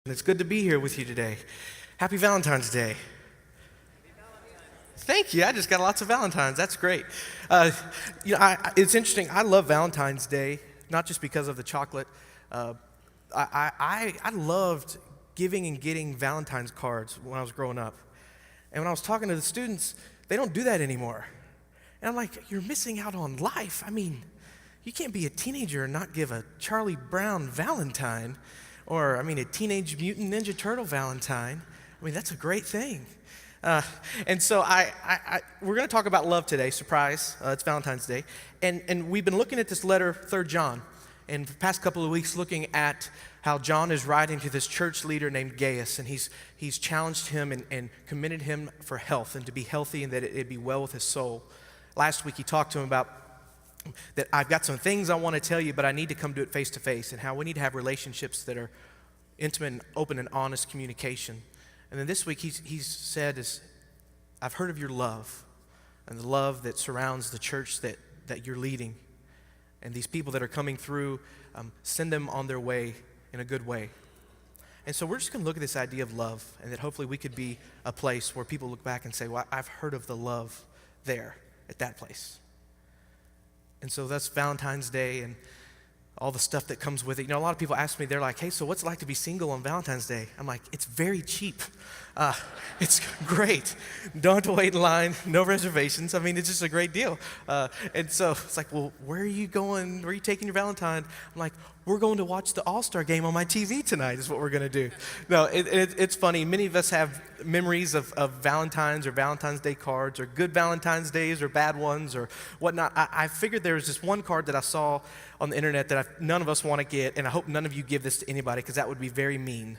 It's good to be here with you today. Happy Valentine's Day. Thank you. I just got lots of Valentines. That's great. Uh, it's interesting. I love Valentine's Day, not just because of the chocolate. Uh, I loved giving and getting Valentine's cards when I was growing up. And when I was talking to the students, they don't do that anymore. And I'm like, you're missing out on life. I mean, you can't be a teenager and not give a Charlie Brown Valentine or, a Teenage Mutant Ninja Turtle Valentine. I mean, that's a great thing. And so we're going to talk about love today. Surprise, it's Valentine's Day. And we've been looking at this letter, 3 John, and for the past couple of weeks looking at how John is writing to this church leader named Gaius, and he's challenged him and commended him for health and to be healthy and that it'd be well with his soul. Last week he talked to him about that I've got some things I want to tell you, but I need to come do it face to face, and how we need to have relationships that are intimate and open and honest communication. And then this week he's said, I've heard of your love and the love that surrounds the church that you're leading. And these people that are coming through, send them on their way in a good way. And so we're just going to look at this idea of love, and that hopefully we could be a place where people look back and say, well, I've heard of the love there at that place. And so that's Valentine's Day and all the stuff that comes with it. You know, a lot of people ask me, they're like, hey, so what's it like to be single on Valentine's Day? I'm like, it's very cheap. It's great. Don't have to wait in line, no reservations. I mean, it's just a great deal. And so it's like, well, where are you going? Where are you taking your Valentine? I'm like, we're going to watch the All-Star game on my TV tonight is what we're going to do. No, it's funny. Many of us have memories of Valentine's or Valentine's Day cards, or good Valentine's Days or bad ones or whatnot. I figured there was this one card that I saw on the internet that none of us want to get, and I hope none of you give this to anybody because that would be very mean.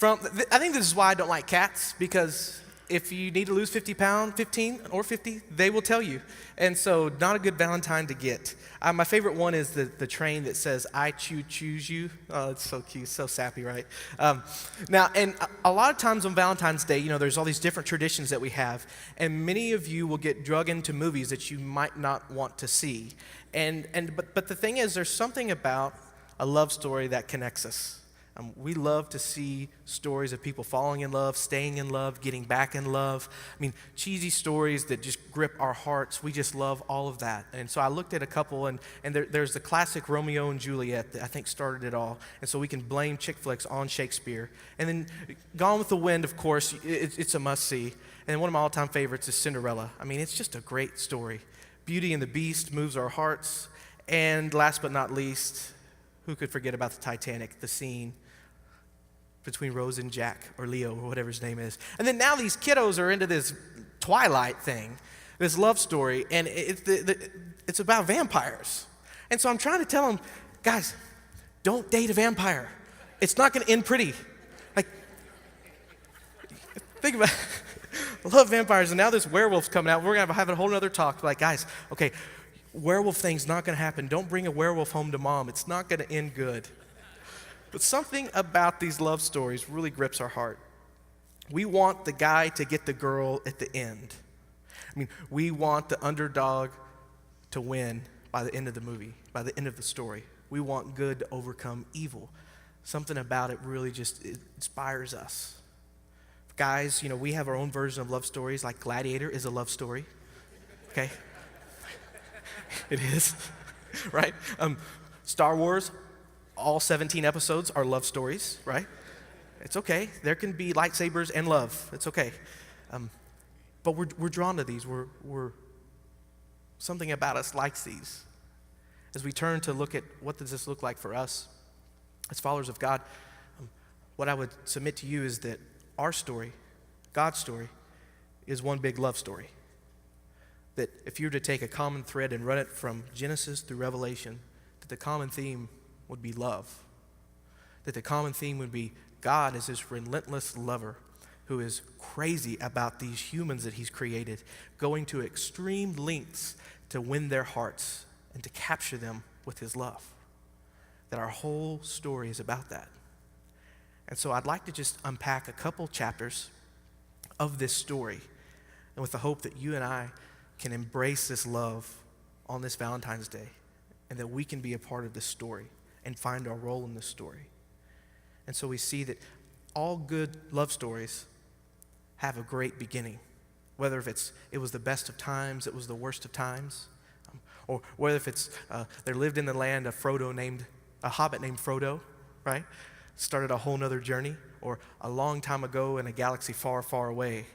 I think this is why I don't like cats, because if you need to lose 50 pounds, 15 or 50, they will tell you. And so not a good Valentine to get. My favorite one is the train that says, I choose you. Oh, it's so cute, so sappy, right? Now, and a lot of times on Valentine's Day, you know, there's all these different traditions that we have. And many of you will get drug into movies that you might not want to see. But the thing is, there's something about a love story that connects us. We love to see stories of people falling in love, staying in love, getting back in love. I mean, cheesy stories that just grip our hearts. We just love all of that. And so I looked at a couple, and there's the classic Romeo and Juliet that I think started it all. And so we can blame chick flicks on Shakespeare. And then Gone with the Wind, of course, it's a must-see. And one of my all-time favorites is Cinderella. I mean, it's just a great story. Beauty and the Beast moves our hearts. And last but not least, who could forget about the Titanic, the scene between Rose and Jack, or Leo, or whatever his name is. And then now these kiddos are into this Twilight thing, this love story, and it's about vampires. And so I'm trying to tell them, guys, don't date a vampire. It's not going to end pretty. Like, think about it. I love vampires, and now this werewolf's coming out. We're going to have a whole other talk. Like, guys, okay, werewolf thing's not going to happen. Don't bring a werewolf home to mom. It's not going to end good. But something about these love stories really grips our heart. We want the guy to get the girl at the end. I mean, we want the underdog to win by the end of the movie, by the end of the story. We want good to overcome evil. Something about it really just inspires us. Guys, you know, we have our own version of love stories, like Gladiator is a love story. Okay? It is, right? Star Wars, all 17 episodes are love stories, right? It's okay. There can be lightsabers and love. It's okay. But we're drawn to these. We're something about us likes these. As we turn to look at what does this look like for us as followers of God, what I would submit to you is that our story, God's story, is one big love story. That if you were to take a common thread and run it from Genesis through Revelation, that the common theme would be love. That the common theme would be God is this relentless lover who is crazy about these humans that he's created, going to extreme lengths to win their hearts and to capture them with his love. That our whole story is about that. And so I'd like to just unpack a couple chapters of this story, and with the hope that you and I can embrace this love on this Valentine's Day, and that we can be a part of this story and find our role in this story. And so we see that all good love stories have a great beginning. Whether if it was the best of times, it was the worst of times, or whether if it's they lived in the land of a hobbit named Frodo, right? Started a whole nother journey, or a long time ago in a galaxy far, far away,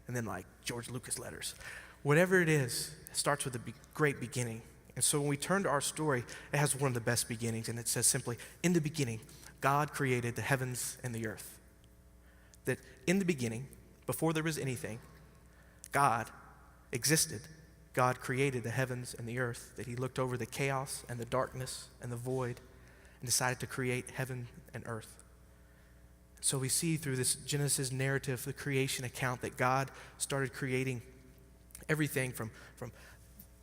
and then like George Lucas letters. Whatever it is, it starts with a great beginning. And so when we turn to our story, it has one of the best beginnings, and it says simply, in the beginning, God created the heavens and the earth. That in the beginning, before there was anything, God existed. God created the heavens and the earth, that he looked over the chaos and the darkness and the void and decided to create heaven and earth. So we see through this Genesis narrative, the creation account, that God started creating everything from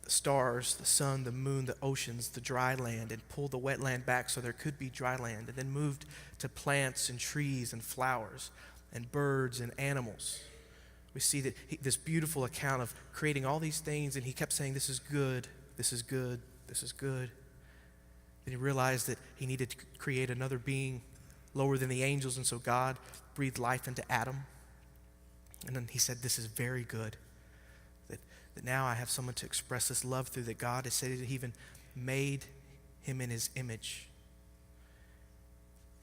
the stars, the sun, the moon, the oceans, the dry land, and pulled the wet land back so there could be dry land, and then moved to plants and trees and flowers and birds and animals. We see that this beautiful account of creating all these things, and he kept saying, this is good, this is good, this is good. Then he realized that he needed to create another being lower than the angels, and so God breathed life into Adam. And then he said, this is very good. That now I have someone to express this love through, that God has said that he even made him in his image.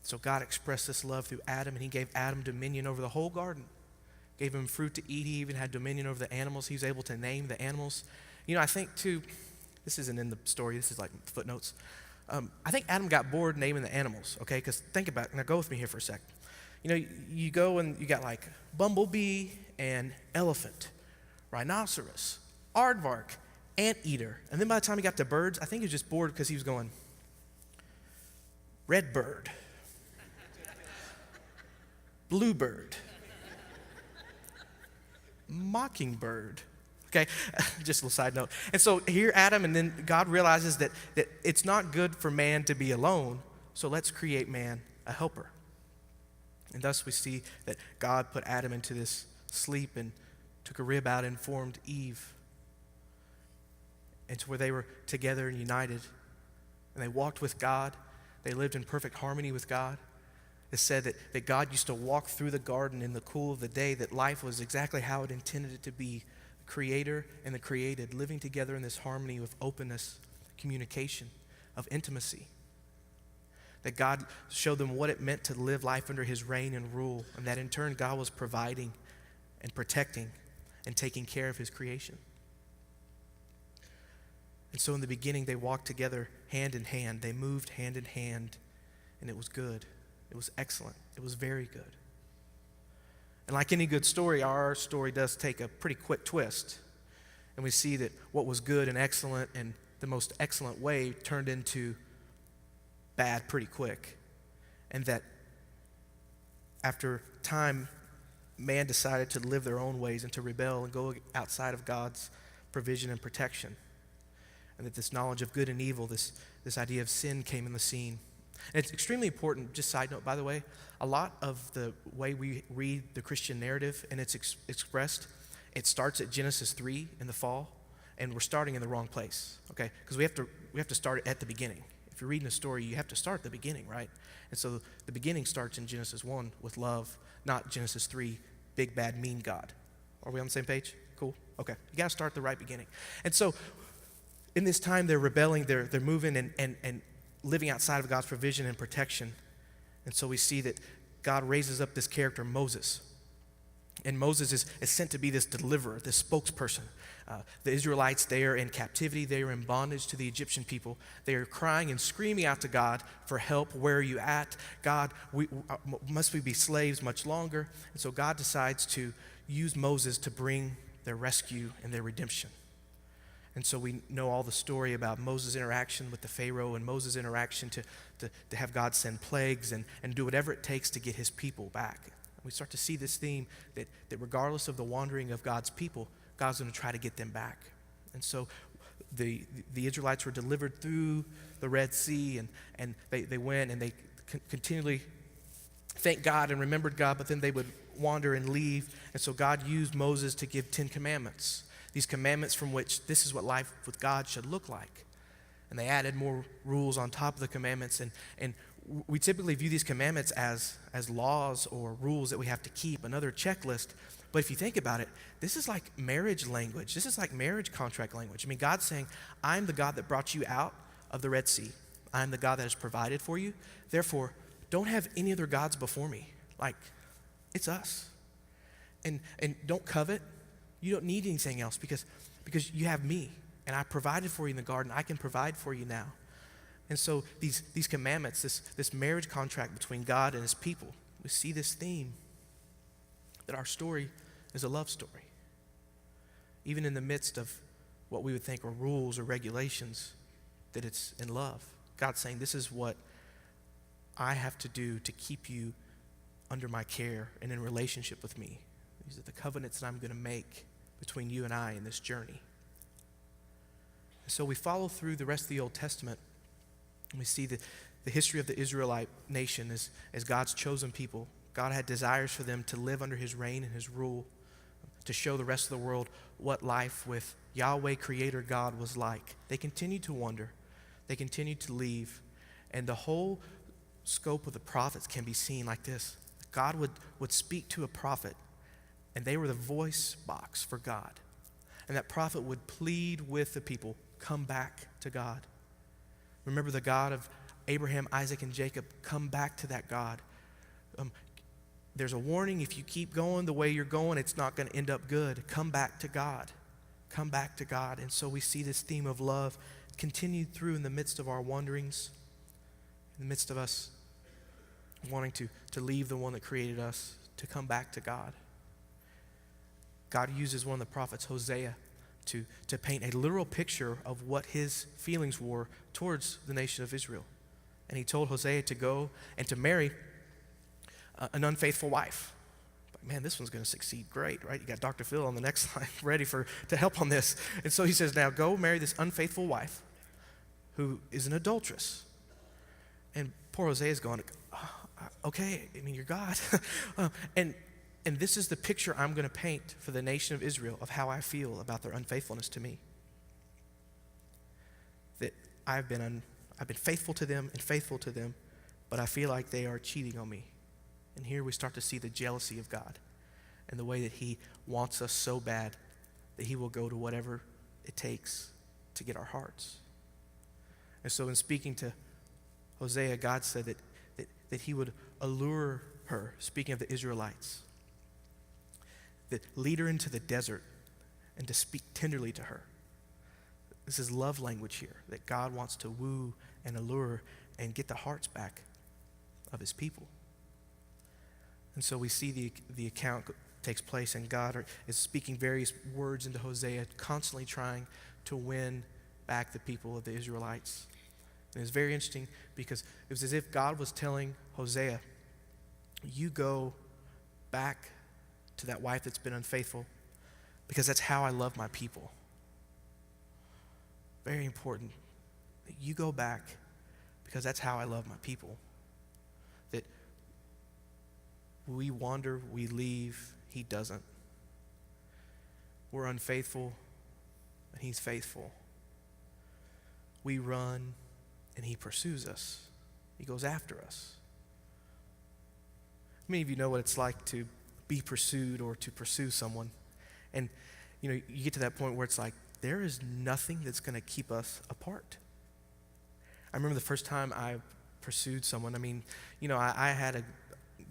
So God expressed this love through Adam, and he gave Adam dominion over the whole garden. Gave him fruit to eat. He even had dominion over the animals. He was able to name the animals. You know, I think too, this isn't in the story, this is like footnotes. I think Adam got bored naming the animals, okay? Because think about it. Now go with me here for a sec. You know, you go and you got like bumblebee and elephant, rhinoceros, aardvark, anteater. And then by the time he got to birds, I think he was just bored because he was going, redbird, bluebird, mockingbird. Okay, just a little side note. And so here Adam, and then God realizes that it's not good for man to be alone, so let's create man a helper. And thus we see that God put Adam into this sleep and took a rib out and formed Eve. And to where they were together and united, and they walked with God. They lived in perfect harmony with God. It said that God used to walk through the garden in the cool of the day, that life was exactly how it intended it to be. The creator and the created living together in this harmony of openness, communication, of intimacy. That God showed them what it meant to live life under his reign and rule, and that in turn God was providing and protecting and taking care of his creation. And so in the beginning they walked together hand in hand. They moved hand in hand, and it was good. It was excellent. It was very good. And like any good story, our story does take a pretty quick twist. And we see that what was good and excellent in the most excellent way turned into bad pretty quick. And that after time, man decided to live their own ways and to rebel and go outside of God's provision and protection. And that this knowledge of good and evil, this idea of sin came in the scene. And it's extremely important, just side note, by the way, a lot of the way we read the Christian narrative and it's expressed, it starts at Genesis 3 in the fall, and we're starting in the wrong place, okay? Because we have to start at the beginning. If you're reading a story, you have to start at the beginning, right? And so the beginning starts in Genesis 1 with love, not Genesis 3, big, bad, mean God. Are we on the same page? Cool? Okay. You got to start at the right beginning. And so in this time, they're rebelling, they're moving and living outside of God's provision and protection. And so we see that God raises up this character, Moses. And Moses is sent to be this deliverer, this spokesperson. The Israelites, they are in captivity. They are in bondage to the Egyptian people. They are crying and screaming out to God for help. Where are you at? God, must we be slaves much longer? And so God decides to use Moses to bring their rescue and their redemption. And so we know all the story about Moses' interaction with the Pharaoh and Moses' interaction to have God send plagues and do whatever it takes to get his people back. We start to see this theme that regardless of the wandering of God's people, God's going to try to get them back. And so the Israelites were delivered through the Red Sea, and they went and they continually thanked God and remembered God, but then they would wander and leave. And so God used Moses to give 10 commandments. These commandments from which this is what life with God should look like. And they added more rules on top of the commandments. And we typically view these commandments as laws or rules that we have to keep, another checklist. But if you think about it, this is like marriage language. This is like marriage contract language. I mean, God's saying, I'm the God that brought you out of the Red Sea. I'm the God that has provided for you. Therefore, don't have any other gods before me. Like, it's us. And don't covet. You don't need anything else because you have me. And I provided for you in the garden. I can provide for you now. And so these commandments, this marriage contract between God and his people, we see this theme that our story is a love story. Even in the midst of what we would think are rules or regulations, that it's in love. God's saying, this is what I have to do to keep you under my care and in relationship with me. These are the covenants that I'm going to make between you and I in this journey. And so we follow through the rest of the Old Testament, and we see the history of the Israelite nation as God's chosen people. God had desires for them to live under his reign and his rule, to show the rest of the world what life with Yahweh, Creator God, was like. They continued to wander. They continued to leave. And the whole scope of the prophets can be seen like this. God would speak to a prophet, and they were the voice box for God. And that prophet would plead with the people, come back to God. Remember the God of Abraham, Isaac, and Jacob. Come back to that God. There's a warning. If you keep going the way you're going, it's not going to end up good. Come back to God. Come back to God. And so we see this theme of love continued through in the midst of our wanderings, in the midst of us wanting to leave the one that created us, to come back to God. God uses one of the prophets, Hosea, to paint a literal picture of what his feelings were towards the nation of Israel. And he told Hosea to go and to marry an unfaithful wife. But man, this one's going to succeed great, right? You got Dr. Phil on the next line ready to help on this. And so he says, now go marry this unfaithful wife who is an adulteress. And poor Hosea is going, okay, I mean, you're God. And this is the picture I'm going to paint for the nation of Israel of how I feel about their unfaithfulness to me. That I've been faithful to them and faithful to them, but I feel like they are cheating on me. And here we start to see the jealousy of God and the way that he wants us so bad that he will go to whatever it takes to get our hearts. And so in speaking to Hosea, God said that he would allure her, speaking of the Israelites, that lead her into the desert and to speak tenderly to her. This is love language here, that God wants to woo and allure and get the hearts back of his people. And so we see the account takes place, and God is speaking various words into Hosea, constantly trying to win back the people of the Israelites. And it's very interesting because it was as if God was telling Hosea, you go back to that wife that's been unfaithful because that's how I love my people. Very important that you go back because that's how I love my people. That we wander, we leave, he doesn't. We're unfaithful, and he's faithful. We run, and he pursues us. He goes after us. Many of you know what it's like to be pursued or to pursue someone. And, you get to that point where it's like, there is nothing that's going to keep us apart. I remember the first time I pursued someone. I mean, I had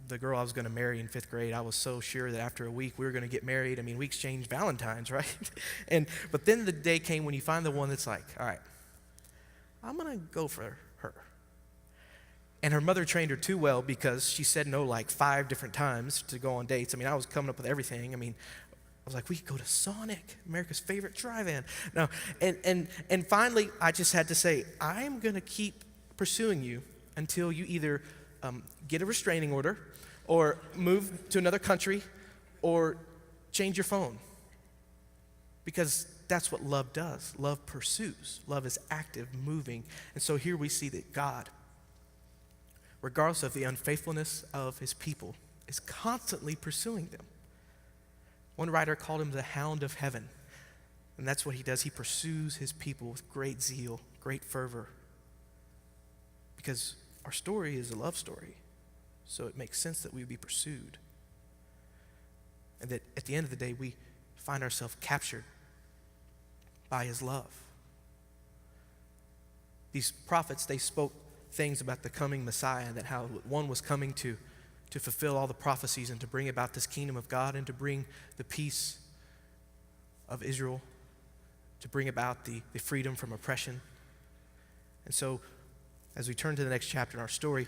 the girl I was going to marry in 5th grade. I was so sure that after a week we were going to get married. I mean, we exchanged Valentines, right? But then the day came when you find the one that's like, all right, I'm going to go for her. And her mother trained her too well because she said no like 5 different times to go on dates. I mean, I was coming up with everything. I mean, I was like, we could go to Sonic, America's favorite drive-in. No, and finally, I just had to say, I'm going to keep pursuing you until you either get a restraining order or move to another country or change your phone. Because that's what love does. Love pursues. Love is active, moving. And so here we see that God, regardless of the unfaithfulness of his people, is constantly pursuing them. One writer called him the hound of heaven. And that's what he does. He pursues his people with great zeal, great fervor. Because our story is a love story. So it makes sense that we would be pursued. And that at the end of the day, we find ourselves captured by his love. These prophets, they spoke things about the coming Messiah, and that how one was coming to fulfill all the prophecies and to bring about this kingdom of God and to bring the peace of Israel, to bring about the freedom from oppression. And so, as we turn to the next chapter in our story,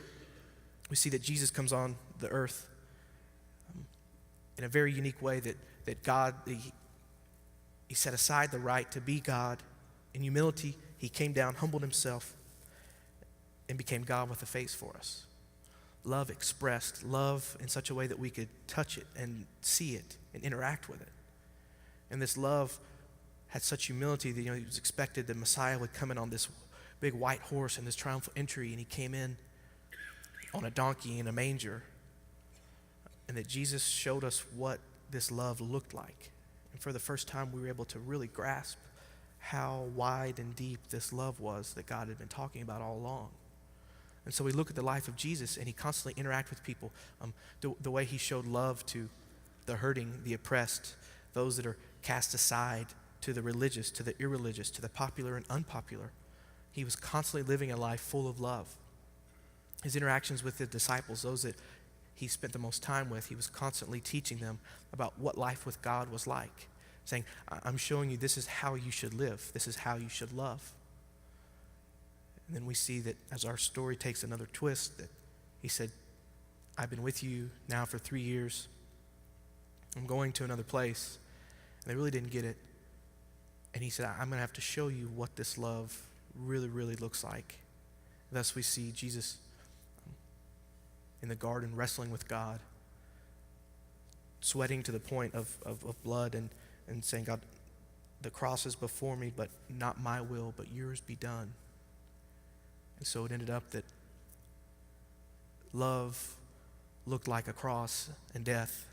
we see that Jesus comes on the earth in a very unique way, that God, he set aside the right to be God. In humility, he came down, humbled himself, and became God with a face for us. Love expressed, love in such a way that we could touch it and see it and interact with it. And this love had such humility that it was expected that Messiah would come in on this big white horse in this triumphal entry, and he came in on a donkey in a manger. And that Jesus showed us what this love looked like. And for the first time, we were able to really grasp how wide and deep this love was that God had been talking about all along. And so we look at the life of Jesus, and he constantly interacted with people. The way he showed love to the hurting, the oppressed, those that are cast aside, to the religious, to the irreligious, to the popular and unpopular. He was constantly living a life full of love. His interactions with the disciples, those that he spent the most time with, he was constantly teaching them about what life with God was like, saying, I'm showing you this is how you should live. This is how you should love. And then we see that as our story takes another twist, that he said, I've been with you now for 3 years. I'm going to another place. And they really didn't get it. And he said, I'm going to have to show you what this love really, really looks like. Thus we see Jesus in the garden wrestling with God, sweating to the point of blood and saying, God, the cross is before me, but not my will, but yours be done. And so it ended up that love looked like a cross and death,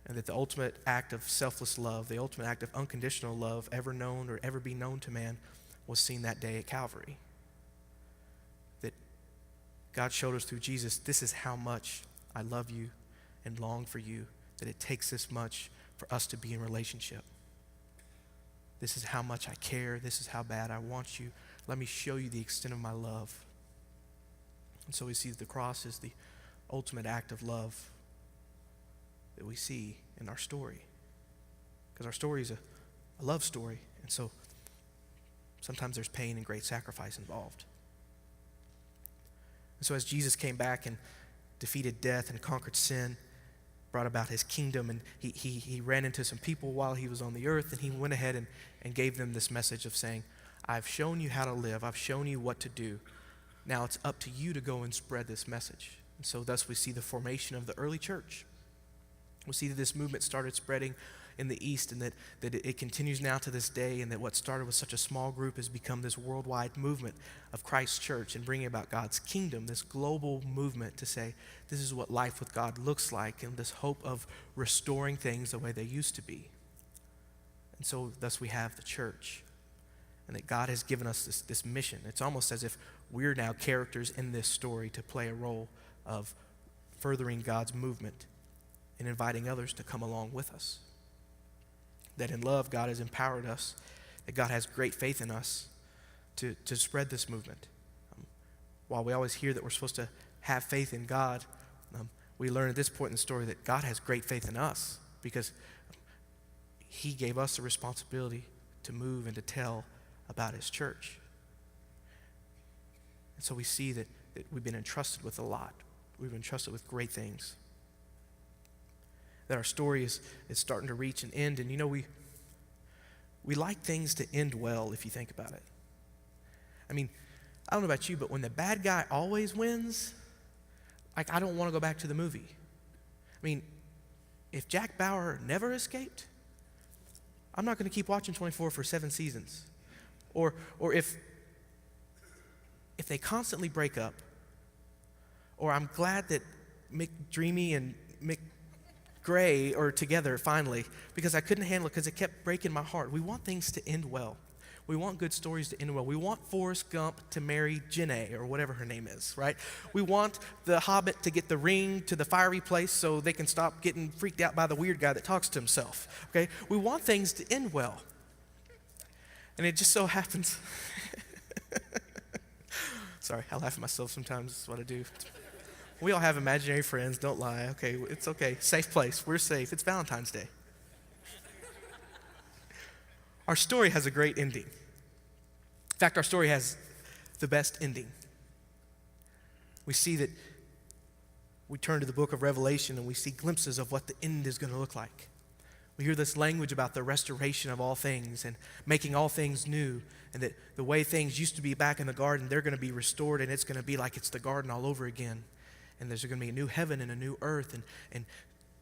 and that the ultimate act of selfless love, the ultimate act of unconditional love ever known or ever be known to man was seen that day at Calvary. That God showed us through Jesus, this is how much I love you and long for you, that it takes this much for us to be in relationship. This is how much I care. This is how bad I want you. Let me show you the extent of my love. And so we see that the cross is the ultimate act of love that we see in our story. Because our story is a love story. And so sometimes there's pain and great sacrifice involved. And so as Jesus came back and defeated death and conquered sin, brought about his kingdom, and he ran into some people while he was on the earth, and he went ahead and gave them this message of saying, I've shown you how to live. I've shown you what to do. Now it's up to you to go and spread this message. And so thus we see the formation of the early church. We see that this movement started spreading in the East, and that it continues now to this day, and that what started with such a small group has become this worldwide movement of Christ's church and bringing about God's kingdom, this global movement to say this is what life with God looks like, and this hope of restoring things the way they used to be. And so thus we have the church, and that God has given us this mission. It's almost as if we're now characters in this story to play a role of furthering God's movement and inviting others to come along with us. That in love, God has empowered us, that God has great faith in us to spread this movement. While we always hear that we're supposed to have faith in God, we learn at this point in the story that God has great faith in us because he gave us the responsibility to move and to tell about his church. And so we see that we've been entrusted with a lot. We've been entrusted with great things. That our story is starting to reach an end. And we like things to end well if you think about it. I mean, I don't know about you, but when the bad guy always wins, I don't want to go back to the movie. I mean, if Jack Bauer never escaped, I'm not going to keep watching 24 for 7 seasons. Or if they constantly break up, or I'm glad that Mick Dreamy and Mick gray or together finally because I couldn't handle it because it kept breaking my heart. We want things to end well. We want good stories to end well. We want Forrest Gump to marry Janae or whatever her name is, right? We want the Hobbit to get the ring to the fiery place so they can stop getting freaked out by the weird guy that talks to himself, okay? We want things to end well. And it just so happens. Sorry, I laugh at myself sometimes. That's what I do. We all have imaginary friends. Don't lie. Okay, it's okay. Safe place. We're safe. It's Valentine's Day. Our story has a great ending. In fact, our story has the best ending. We see that we turn to the book of Revelation and we see glimpses of what the end is going to look like. We hear this language about the restoration of all things and making all things new, and that the way things used to be back in the garden, they're going to be restored, and it's going to be like it's the garden all over again. And there's going to be a new heaven and a new earth. And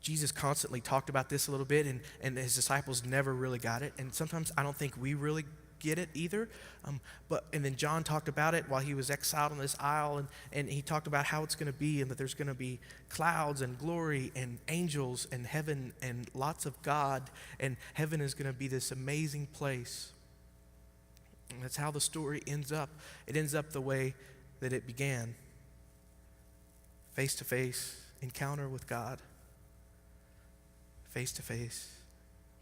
Jesus constantly talked about this a little bit, and his disciples never really got it. And sometimes I don't think we really get it either. And then John talked about it while he was exiled on this isle, and he talked about how it's going to be, and that there's going to be clouds and glory and angels and heaven and lots of God, and heaven is going to be this amazing place. And that's how the story ends up. It ends up the way that it began. Face-to-face encounter with God. Face-to-face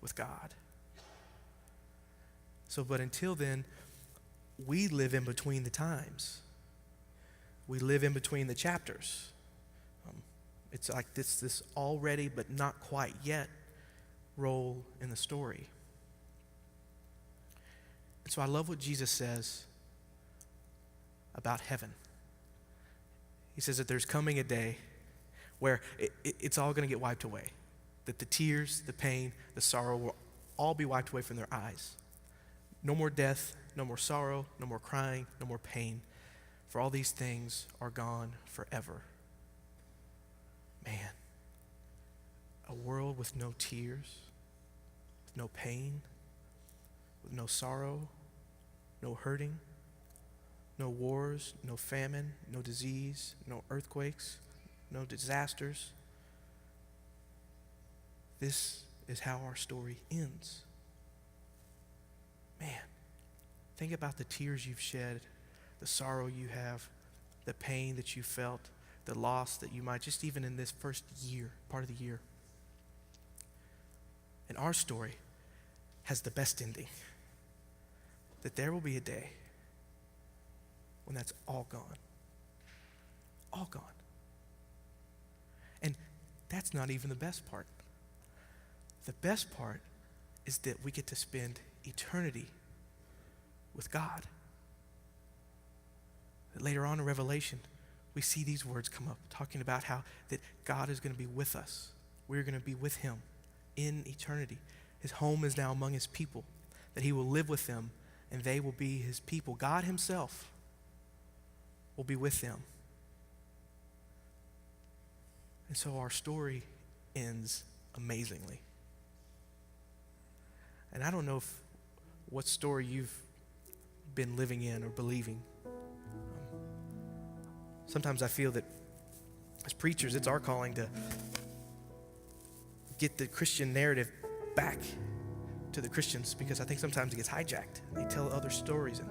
with God. So, but until then, we live in between the times. We live in between the chapters. It's like this already but not quite yet role in the story. And so I love what Jesus says about heaven. He says that there's coming a day where it's all going to get wiped away. That the tears, the pain, the sorrow will all be wiped away from their eyes. No more death, no more sorrow, no more crying, no more pain. For all these things are gone forever. Man, a world with no tears, with no pain, with no sorrow, no hurting, no wars, no famine, no disease, no earthquakes, no disasters. This is how our story ends. Man, think about the tears you've shed, the sorrow you have, the pain that you felt, the loss that you might, just even in this first year, part of the year. And our story has the best ending. That there will be a day when that's all gone. All gone. And that's not even the best part. The best part is that we get to spend eternity with God. Later on in Revelation, we see these words come up, talking about how that God is going to be with us. We're going to be with him in eternity. His home is now among his people, that he will live with them, and they will be his people. God himself will be with them. And so our story ends amazingly. And I don't know what story you've been living in or believing. Sometimes I feel that as preachers, it's our calling to get the Christian narrative back to the Christians, because I think sometimes it gets hijacked. They tell other stories,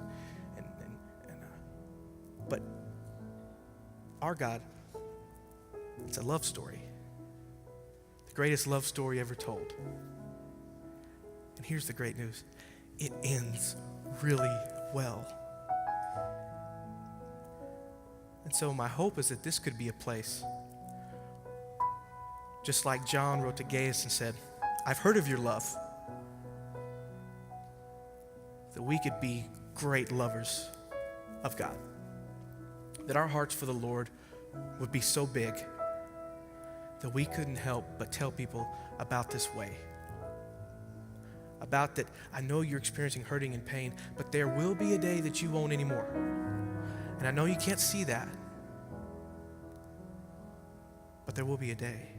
but our God, it's a love story, the greatest love story ever told. And here's the great news: it ends really well. And so my hope is that this could be a place, just like John wrote to Gaius and said, I've heard of your love, that we could be great lovers of God. That our hearts for the Lord would be so big that we couldn't help but tell people about this way. About that, I know you're experiencing hurting and pain, but there will be a day that you won't anymore. And I know you can't see that, but there will be a day.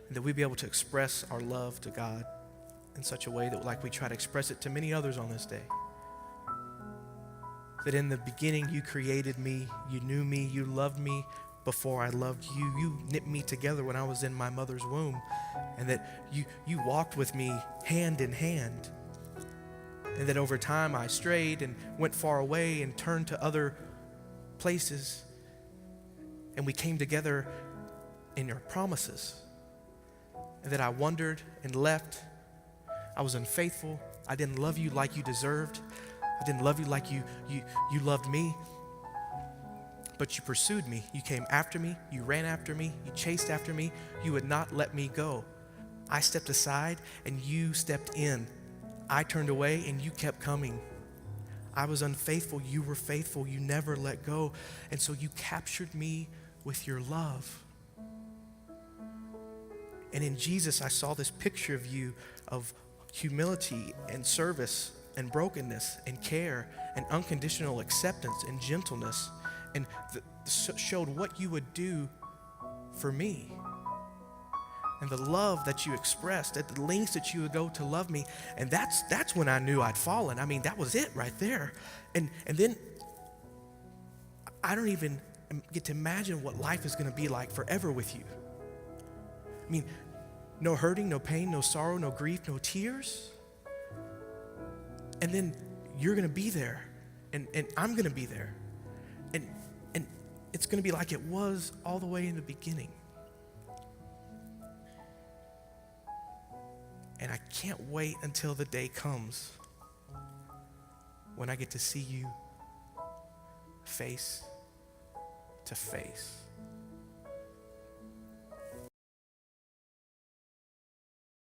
And that we'd be able to express our love to God in such a way that, like we try to express it to many others on this day. That in the beginning you created me, you knew me, you loved me before I loved you. You knit me together when I was in my mother's womb, and that you walked with me hand in hand. And that over time I strayed and went far away and turned to other places, and we came together in your promises. And that I wandered and left. I was unfaithful. I didn't love you like you deserved. I didn't love you like you loved me. But you pursued me. You came after me. You ran after me. You chased after me. You would not let me go. I stepped aside and you stepped in. I turned away and you kept coming. I was unfaithful. You were faithful. You never let go. And so you captured me with your love. And in Jesus, I saw this picture of you of humility and service and brokenness and care and unconditional acceptance and gentleness, and showed what you would do for me. And the love that you expressed, at the lengths that you would go to love me. And that's when I knew I'd fallen. I mean, that was it right there. And then I don't even get to imagine what life is going to be like forever with you. I mean, no hurting, no pain, no sorrow, no grief, no tears. And then you're going to be there, and I'm going to be there. And it's going to be like it was all the way in the beginning. And I can't wait until the day comes when I get to see you face to face.